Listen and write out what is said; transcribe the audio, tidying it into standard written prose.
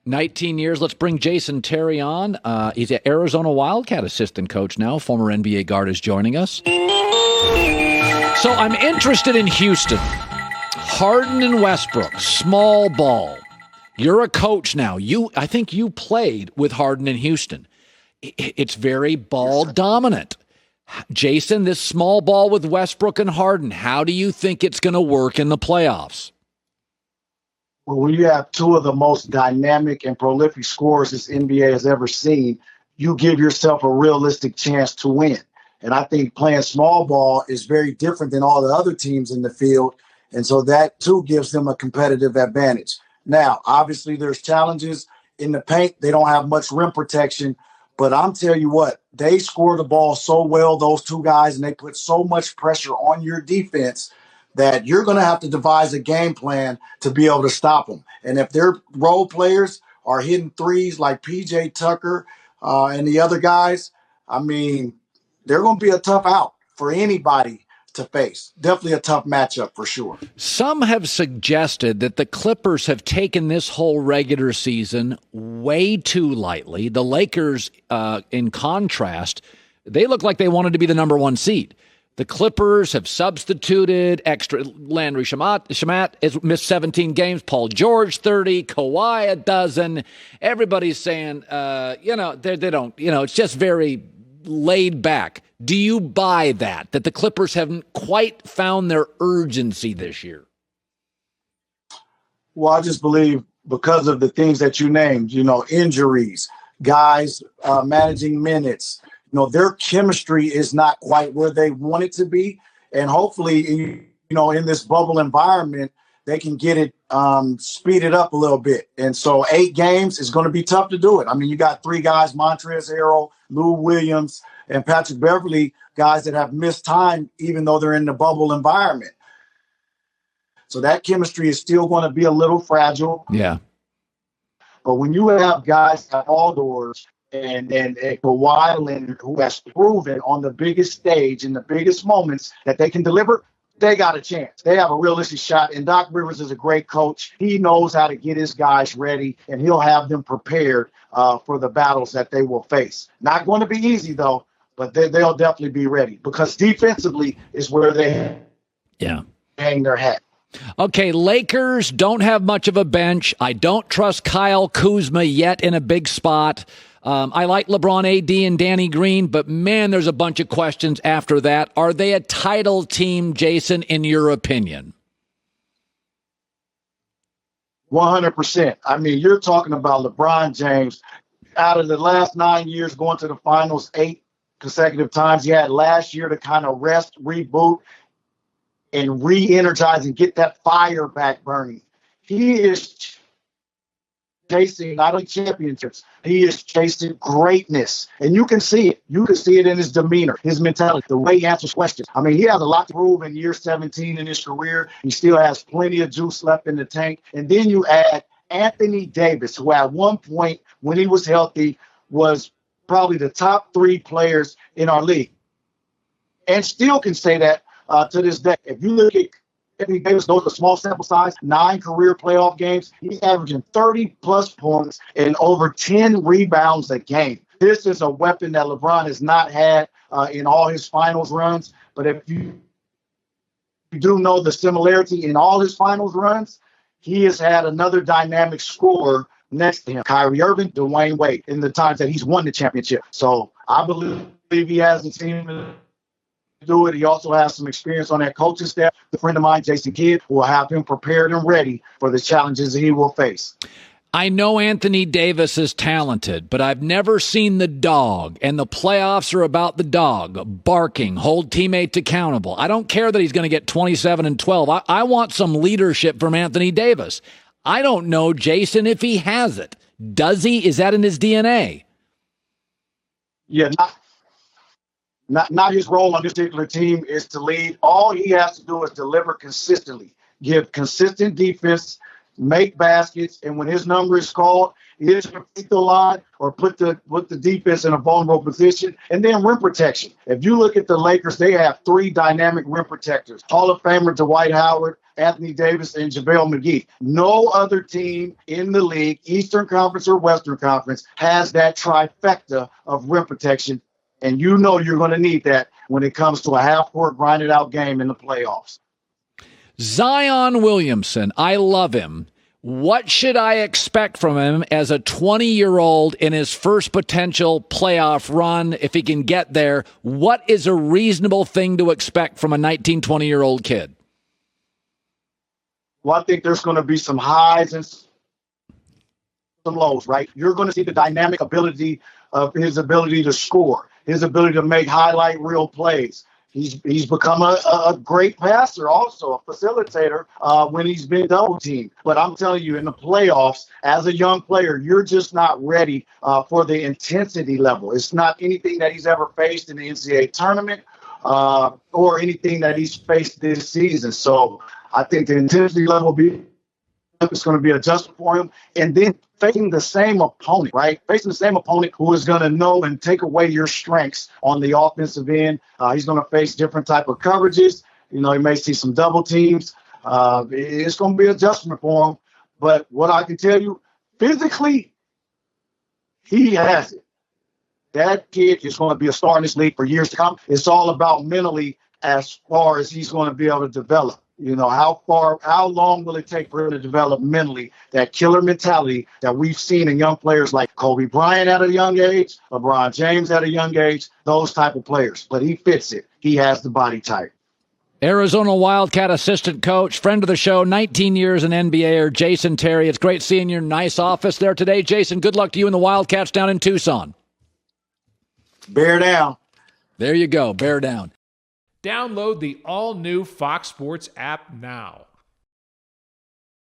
19 years. Let's bring Jason Terry on. He's an Arizona Wildcat assistant coach now. Former NBA guard is joining us. So I'm interested in Houston. Harden and Westbrook, small ball. You're a coach now. I think you played with Harden in Houston. It's very ball dominant. Jason, this small ball with Westbrook and Harden, how do you think it's going to work in the playoffs? Well, when you have two of the most dynamic and prolific scorers this NBA has ever seen, you give yourself a realistic chance to win. And I think playing small ball is very different than all the other teams in the field. And so that, too, gives them a competitive advantage. Now, obviously, there's challenges in the paint. They don't have much rim protection. But I'm telling you what, they score the ball so well, those two guys, and they put so much pressure on your defense that you're going to have to devise a game plan to be able to stop them. And if their role players are hitting threes like P.J. Tucker and the other guys, I mean, they're going to be a tough out for anybody to face. Definitely a tough matchup for sure. Some have suggested that the Clippers have taken this whole regular season way too lightly. The Lakers, in contrast, they look like they wanted to be the number one seed. The Clippers have substituted extra. Landry Shamet has missed 17 games. Paul George 30. Kawhi a dozen. Everybody's saying, they don't. It's just very laid back. Do you buy that the Clippers haven't quite found their urgency this year? Well, I just believe because of the things that you named, injuries, guys managing minutes, their chemistry is not quite where they want it to be. And hopefully, in this bubble environment, they can get it speeded up a little bit. And so 8 games is going to be tough to do it. I mean, you got 3 guys, Montrezl Harrell, Lou Williams, and Patrick Beverley, guys that have missed time, even though they're in the bubble environment. So that chemistry is still going to be a little fragile. Yeah. But when you have guys at all doors and Kawhi Leonard, who has proven on the biggest stage in the biggest moments that they can deliver, they got a chance. They have a realistic shot. And Doc Rivers is a great coach. He knows how to get his guys ready, and he'll have them prepared for the battles that they will face. Not going to be easy, though, but they'll definitely be ready because defensively is where they hang their hat. Okay, Lakers don't have much of a bench. I don't trust Kyle Kuzma yet in a big spot. I like LeBron, AD, and Danny Green, but man, there's a bunch of questions after that. Are they a title team, Jason, in your opinion? 100%. I mean, you're talking about LeBron James. Out of the last 9 years going to the finals 8 consecutive times, he had last year to kind of rest, reboot, and re-energize and get that fire back burning. He is chasing not only championships, he is chasing greatness. And you can see it. You can see it in his demeanor, his mentality, the way he answers questions. I mean, he has a lot to prove in year 17 in his career. He still has plenty of juice left in the tank. And then you add Anthony Davis, who at one point when he was healthy was probably the top 3 players in our league. And still can say that to this day. If you look at Anthony Davis, those are small sample size, 9 career playoff games. He's averaging 30-plus points and over 10 rebounds a game. This is a weapon that LeBron has not had in all his finals runs. But if you do know the similarity in all his finals runs, he has had another dynamic scorer next to him, Kyrie Irving, Dwayne Wade, in the times that he's won the championship. So I believe he has the team to do it. He also has some experience on that coaching staff. A friend of mine, Jason Kidd, will have him prepared and ready for the challenges he will face. I know Anthony Davis is talented, but I've never seen the dog, and the playoffs are about the dog, barking, hold teammates accountable. I don't care that he's going to get 27 and 12. I want some leadership from Anthony Davis. I don't know, Jason, if he has it. Does he? Is that in his DNA? Yeah, not his role on this particular team is to lead. All he has to do is deliver consistently, give consistent defense, make baskets, and when his number is called, either hit the line or put the defense in a vulnerable position, and then rim protection. If you look at the Lakers, they have 3 dynamic rim protectors: Hall of Famer Dwight Howard, Anthony Davis, and JaVale McGee. No other team in the league, Eastern Conference or Western Conference, has that trifecta of rim protection. And you know you're going to need that when it comes to a half-court grinded-out game in the playoffs. Zion Williamson, I love him. What should I expect from him as a 20-year-old in his first potential playoff run, if he can get there? What is a reasonable thing to expect from a 19, 20-year-old kid? Well, I think there's going to be some highs and some lows, right? You're going to see the dynamic ability of his ability to score, his ability to make highlight reel plays. He's become a great passer, also a facilitator when he's been double teamed. But I'm telling you, in the playoffs, as a young player, you're just not ready for the intensity level. It's not anything that he's ever faced in the NCAA tournament or anything that he's faced this season. So I think the intensity level will be it's going to be adjusted for him. And then facing the same opponent, right? Facing the same opponent who is going to know and take away your strengths on the offensive end. He's going to face different type of coverages. You know, he may see some double teams. It's going to be an adjustment for him. But what I can tell you, physically, he has it. That kid is going to be a star in this league for years to come. It's all about mentally as far as he's going to be able to develop. You know, how long will it take for him to develop mentally that killer mentality that we've seen in young players like Kobe Bryant at a young age, LeBron James at a young age, those type of players. But he fits it. He has the body type. Arizona Wildcat assistant coach, friend of the show, 19 years in NBA, Jason Terry. It's great seeing your nice office there today. Jason, good luck to you and the Wildcats down in Tucson. Bear down. There you go. Bear down. Download the all-new Fox Sports app now.